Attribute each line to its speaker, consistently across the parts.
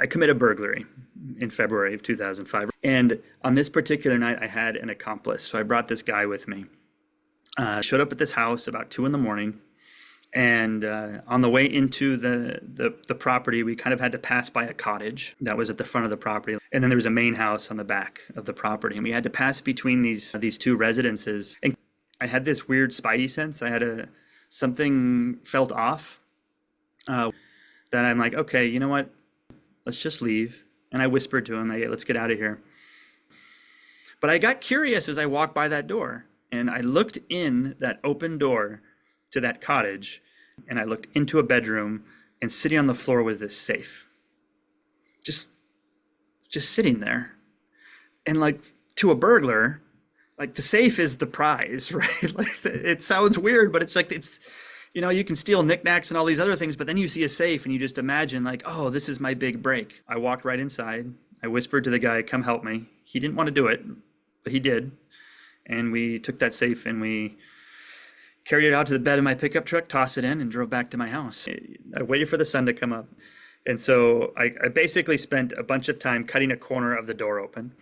Speaker 1: I committed burglary in February of 2005. And on this particular night, I had an accomplice. So I brought this guy with me. Showed up at this house about 2 a.m. And on the way into the property, we kind of had to pass by a cottage that was at the front of the property. And then there was a main house on the back of the property. And we had to pass between these two residences. And I had this weird spidey sense. I had something felt off that I'm like, okay, you know what? Let's just leave. And I whispered to him, hey, let's get out of here. But I got curious as I walked by that door. And I looked in that open door to that cottage, and I looked into a bedroom, and sitting on the floor was this safe. Just sitting there. And like, to a burglar, like, the safe is the prize, right? Like, it sounds weird, but it's like, you can steal knickknacks and all these other things, but then you see a safe and you just imagine like, oh, this is my big break. I walked right inside. I whispered to the guy, come help me. He didn't want to do it, but he did. And we took that safe and we carried it out to the bed of my pickup truck, tossed it in, and drove back to my house. I waited for the sun to come up. And so I basically spent a bunch of time cutting a corner of the door open.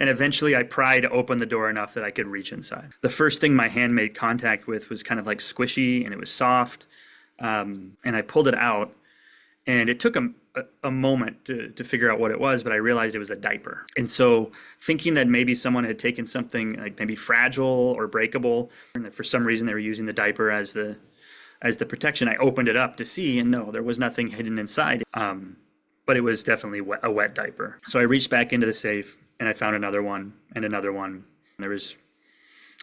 Speaker 1: And eventually I pried open the door enough that I could reach inside. The first thing my hand made contact with was kind of like squishy, and it was soft. And I pulled it out, and it took a moment to figure out what it was, but I realized it was a diaper. And so thinking that maybe someone had taken something like maybe fragile or breakable, and that for some reason they were using the diaper as the protection, I opened it up to see, and no, there was nothing hidden inside. But it was definitely a wet diaper. So I reached back into the safe, and I found another one and another one. There was,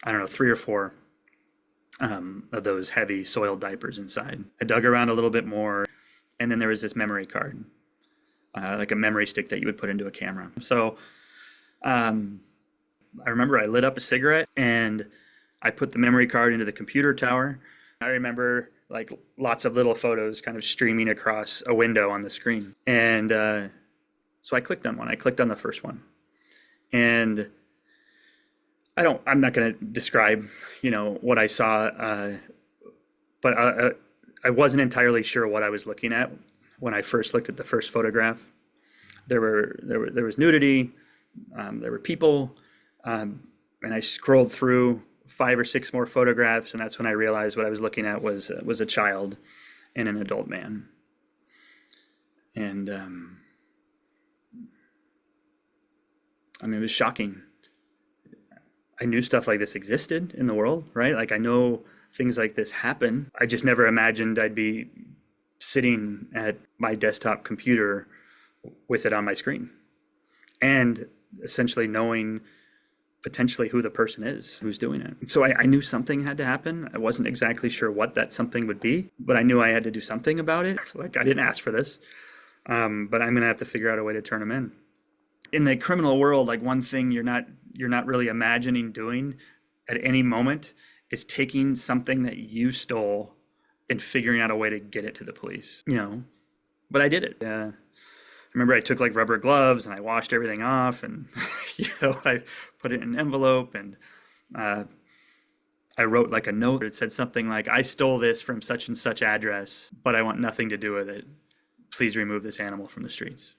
Speaker 1: 3 or 4 of those heavy soiled diapers inside. I dug around a little bit more, and then there was this memory card, like a memory stick that you would put into a camera. So I remember I lit up a cigarette, and I put the memory card into the computer tower. I remember like lots of little photos kind of streaming across a window on the screen. And so I clicked on one. I clicked on the first one. And I'm not going to describe, what I saw, but I wasn't entirely sure what I was looking at when I first looked at the first photograph. There was nudity, there were people, and I scrolled through 5 or 6 more photographs, and that's when I realized what I was looking at was a child and an adult man. And it was shocking. I knew stuff like this existed in the world, right? Like, I know things like this happen. I just never imagined I'd be sitting at my desktop computer with it on my screen and essentially knowing potentially who the person is who's doing it. So I knew something had to happen. I wasn't exactly sure what that something would be, but I knew I had to do something about it. Like, I didn't ask for this, but I'm going to have to figure out a way to turn them in. In the criminal world, like, one thing you're not really imagining doing at any moment is taking something that you stole and figuring out a way to get it to the police, but I did it. I remember I took like rubber gloves and I washed everything off, and I put it in an envelope, and I wrote like a note. It said something like, I stole this from such and such address, but I want nothing to do with it. Please remove this animal from the streets.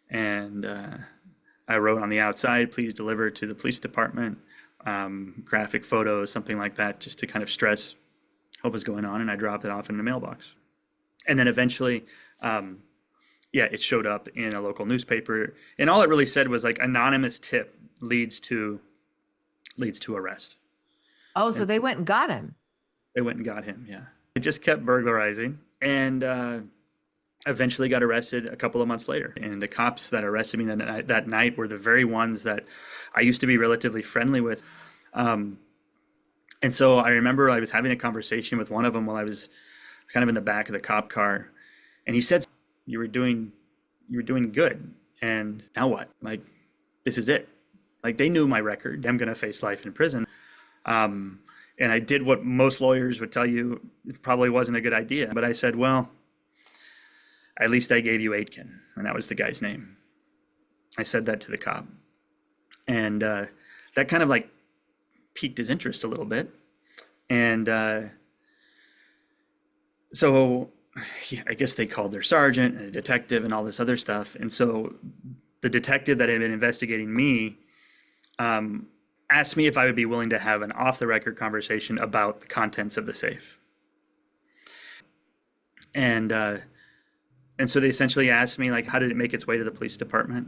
Speaker 1: And I wrote on the outside, please deliver to the police department, graphic photos, something like that, just to kind of stress what was going on. And I dropped it off in the mailbox. And then eventually, it showed up in a local newspaper. And all it really said was like, anonymous tip leads to arrest.
Speaker 2: Oh, so they went and got him.
Speaker 1: They went and got him, yeah. I just kept burglarizing, and eventually got arrested a couple of months later. And the cops that arrested me that night were the very ones that I used to be relatively friendly with. And so I remember I was having a conversation with one of them while I was kind of in the back of the cop car. And he said, you were doing good. And now what? Like, this is it. Like, they knew my record. I'm going to face life in prison. And I did what most lawyers would tell you probably wasn't a good idea. But I said, well, at least I gave you Aitken. And that was the guy's name. I said that to the cop. And that kind of like piqued his interest a little bit. And so I guess they called their sergeant and a detective and all this other stuff. And so the detective that had been investigating me asked me if I would be willing to have an off-the-record conversation about the contents of the safe. And so they essentially asked me, like, how did it make its way to the police department?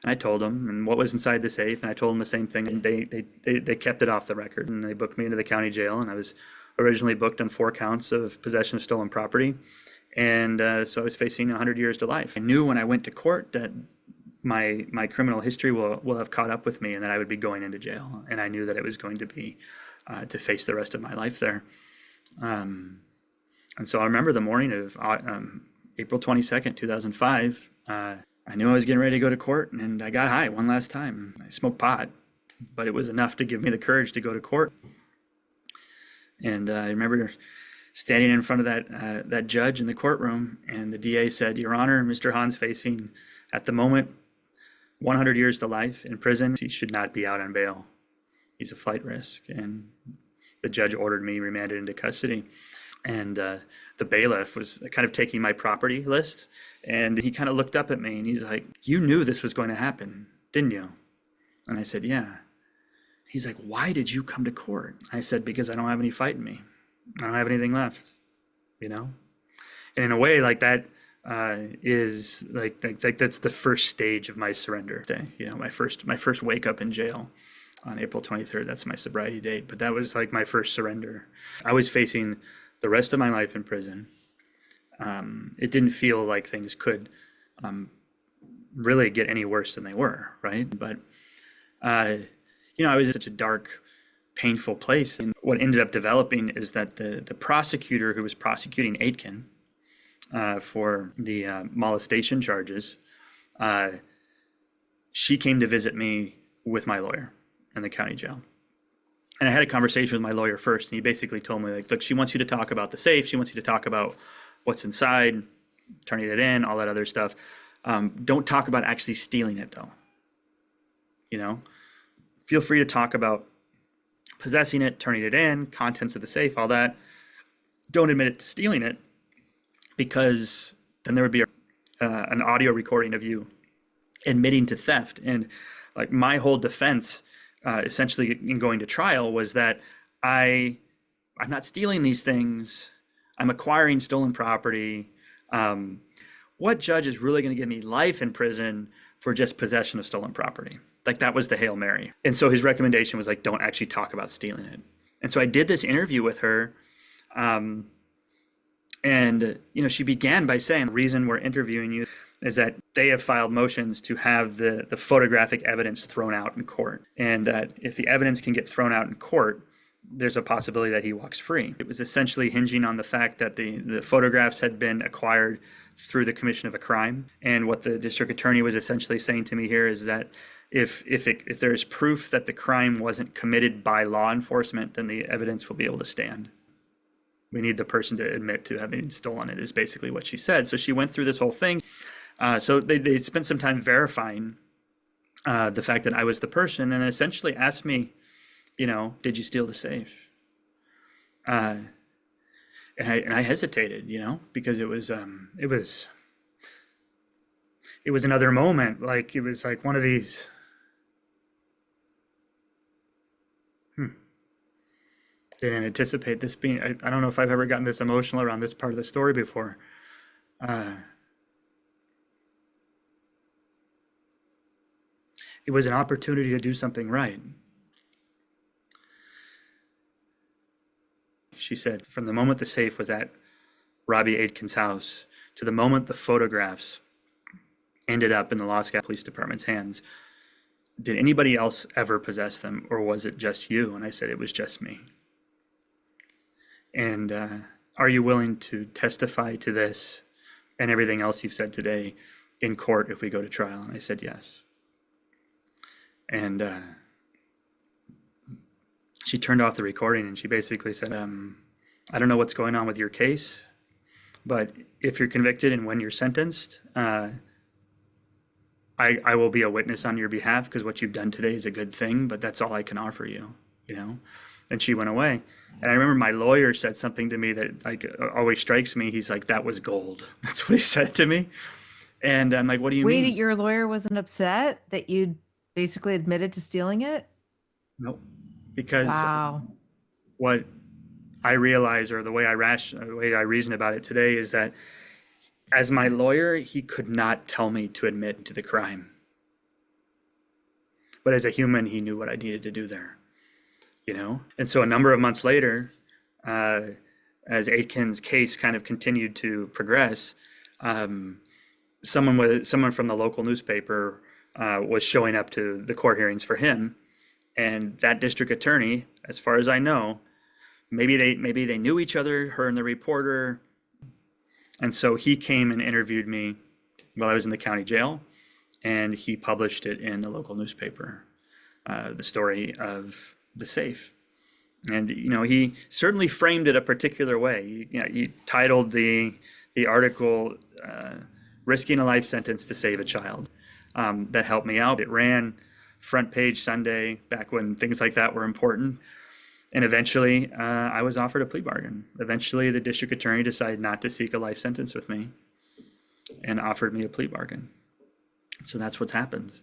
Speaker 1: And I told them, and what was inside the safe, and I told them the same thing. And they kept it off the record, and they booked me into the county jail. And I was originally booked on 4 counts of possession of stolen property. And so I was facing 100 years to life. I knew when I went to court that my criminal history will have caught up with me, and that I would be going into jail. And I knew that it was going to be to face the rest of my life there. And so I remember the morning of April 22nd, 2005. I knew I was getting ready to go to court, and I got high one last time. I smoked pot, but it was enough to give me the courage to go to court. And I remember standing in front of that judge in the courtroom, and the DA said, "Your Honor, Mr. Hahn's facing, at the moment, 100 years to life in prison. He should not be out on bail. He's a flight risk." And the judge ordered me remanded into custody. And the bailiff was kind of taking my property list, and he kind of looked up at me, and he's like, "You knew this was going to happen, didn't you?" And I said, "Yeah." He's like, "Why did you come to court?" I said, "Because I don't have any fight in me. I don't have anything left, you know?" And in a way, like, that is like that's the first stage of my surrender day. You know, my first wake up in jail on April 23rd. That's my sobriety date. But that was like my first surrender. I was facing the rest of my life in prison. It didn't feel like things could really get any worse than they were, right? But you know, I was in such a dark, painful place. And what ended up developing is that the prosecutor who was prosecuting Aitken for the molestation charges, she came to visit me with my lawyer in the county jail. And I had a conversation with my lawyer first, and he basically told me, like, look, she wants you to talk about the safe. She wants you to talk about what's inside, turning it in, all that other stuff. Don't talk about actually stealing it, though. You know, feel free to talk about possessing it, turning it in, contents of the safe, all that. Don't admit it to stealing it, because then there would be an audio recording of you admitting to theft. And like, my whole defense essentially in going to trial was that I'm not stealing these things. I'm acquiring stolen property. What judge is really going to give me life in prison for just possession of stolen property? Like, that was the Hail Mary. And so his recommendation was, like, don't actually talk about stealing it. And so I did this interview with her. And, you know, she began by saying, the reason we're interviewing you is that they have filed motions to have the photographic evidence thrown out in court. And that if the evidence can get thrown out in court, there's a possibility that he walks free. It was essentially hinging on the fact that the photographs had been acquired through the commission of a crime. And what the district attorney was essentially saying to me here is that if there's proof that the crime wasn't committed by law enforcement, then the evidence will be able to stand. We need the person to admit to having stolen it, is basically what she said. So she went through this whole thing. So they spent some time verifying the fact that I was the person, and essentially asked me, you know, did you steal the safe? And I hesitated, you know, because it was another moment. Like, it was like one of these. Didn't anticipate this being. I don't know if I've ever gotten this emotional around this part of the story before. It was an opportunity to do something right. She said, from the moment the safe was at Robbie Aitken's house to the moment the photographs ended up in the Los Gatos Police Department's hands, did anybody else ever possess them, or was it just you? And I said, it was just me. And are you willing to testify to this and everything else you've said today in court if we go to trial? And I said, yes. And she turned off the recording, and she basically said, I don't know what's going on with your case, but if you're convicted and when you're sentenced, I will be a witness on your behalf, because what you've done today is a good thing, but that's all I can offer you, you know? and she went away. And I remember my lawyer said something to me that like always strikes me. He's like, "That was gold." That's what he said to me. And I'm like, "What do you
Speaker 2: Wait,
Speaker 1: mean?"
Speaker 2: your lawyer wasn't upset that you basically admitted to stealing it?
Speaker 1: Nope. Because
Speaker 2: Wow.
Speaker 1: what I realize, or the way the way I reason about it today, is that as my lawyer, he could not tell me to admit to the crime. But as a human, he knew what I needed to do there, you know? And so a number of months later, as Aitken's case kind of continued to progress, someone from the local newspaper was showing up to the court hearings for him. And that district attorney, as far as I know, maybe they knew each other, her and the reporter. And so he came and interviewed me while I was in the county jail, and he published it in the local newspaper, the story of the safe. And he certainly framed it a particular way. He titled the article "Risking a Life Sentence to Save a Child." That helped me out. It ran front page Sunday back when things like that were important. And eventually, I was offered a plea bargain. Eventually, the district attorney decided not to seek a life sentence with me and offered me a plea bargain. So that's what's happened.